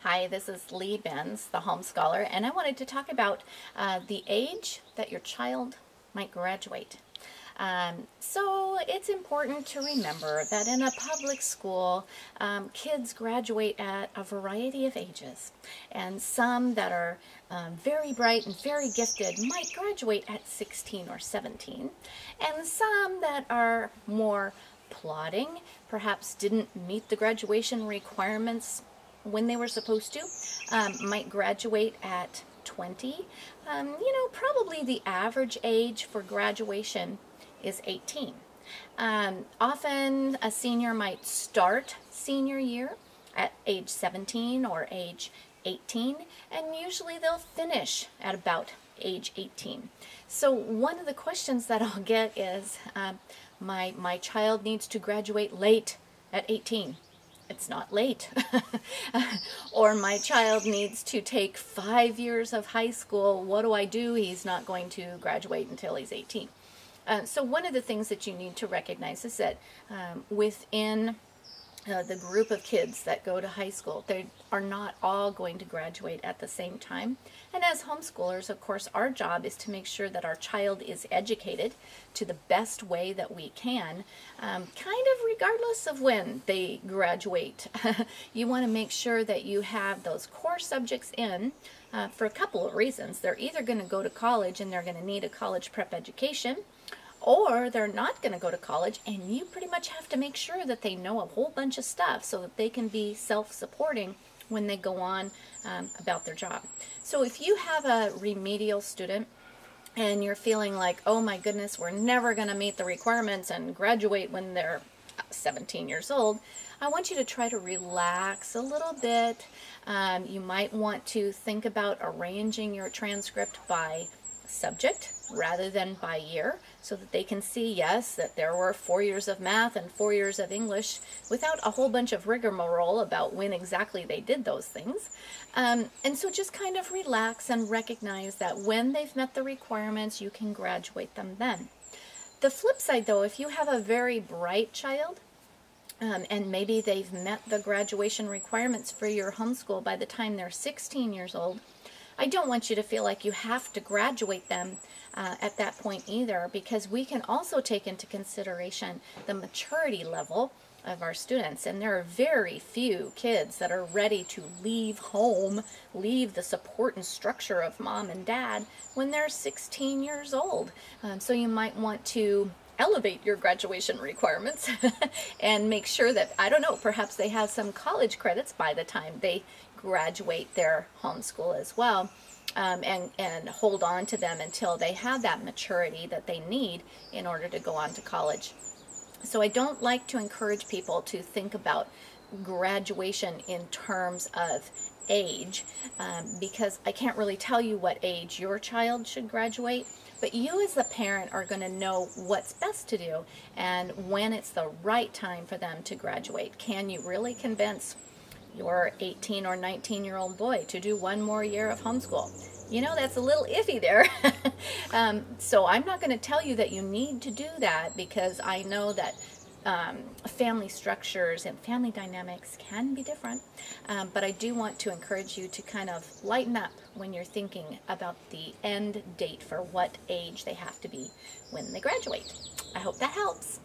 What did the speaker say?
Hi, this is Lee Benz, the Home Scholar, and I wanted to talk about the age that your child might graduate. So it's important to remember that in a public school, kids graduate at a variety of ages, and some that are very bright and very gifted might graduate at 16 or 17, and some that are more plodding, perhaps didn't meet the graduation requirements when they were supposed to, might graduate at 20. Probably the average age for graduation is 18. Often a senior might start senior year at age 17 or age 18, and usually they'll finish at about age 18. So one of the questions that I'll get is, my child needs to graduate late at 18. It's not late. Or my child needs to take 5 years of high school. What do I do? He's not going to graduate until he's 18. So one of the things that you need to recognize is that within the group of kids that go to high school, they are not all going to graduate at the same time. And as homeschoolers, of course, our job is to make sure that our child is educated to the best way that we can, kind of regardless of when they graduate. You want to make sure that you have those core subjects in for a couple of reasons. They're either going to go to college and they're going to need a college prep education, or they're not going to go to college, and you pretty much have to make sure that they know a whole bunch of stuff so that they can be self-supporting when they go on about their job. So if you have a remedial student and you're feeling like, oh my goodness, we're never going to meet the requirements and graduate when they're 17 years old, I want you to try to relax a little bit. You might want to think about arranging your transcript by subject rather than by year, so that they can see, yes, that there were 4 years of math and 4 years of English without a whole bunch of rigmarole about when exactly they did those things. And so just kind of relax and recognize that when they've met the requirements, you can graduate them then. The flip side, though, if you have a very bright child, and maybe they've met the graduation requirements for your homeschool by the time they're 16 years old, I don't want you to feel like you have to graduate them at that point either, because we can also take into consideration the maturity level of our students. And there are very few kids that are ready to leave home, leave the support and structure of mom and dad when they're 16 years old. So you might want to elevate your graduation requirements and make sure that, I don't know, perhaps they have some college credits by the time they graduate their homeschool as well, and hold on to them until they have that maturity that they need in order to go on to college. So I don't like to encourage people to think about graduation in terms of age, because I can't really tell you what age your child should graduate, but you as the parent are going to know what's best to do and when it's the right time for them to graduate. Can you really convince your 18 or 19-year-old boy to do one more year of homeschool? You know, that's a little iffy there. So I'm not going to tell you that you need to do that, because I know that family structures and family dynamics can be different, but I do want to encourage you to kind of lighten up when you're thinking about the end date for what age they have to be when they graduate. I hope that helps.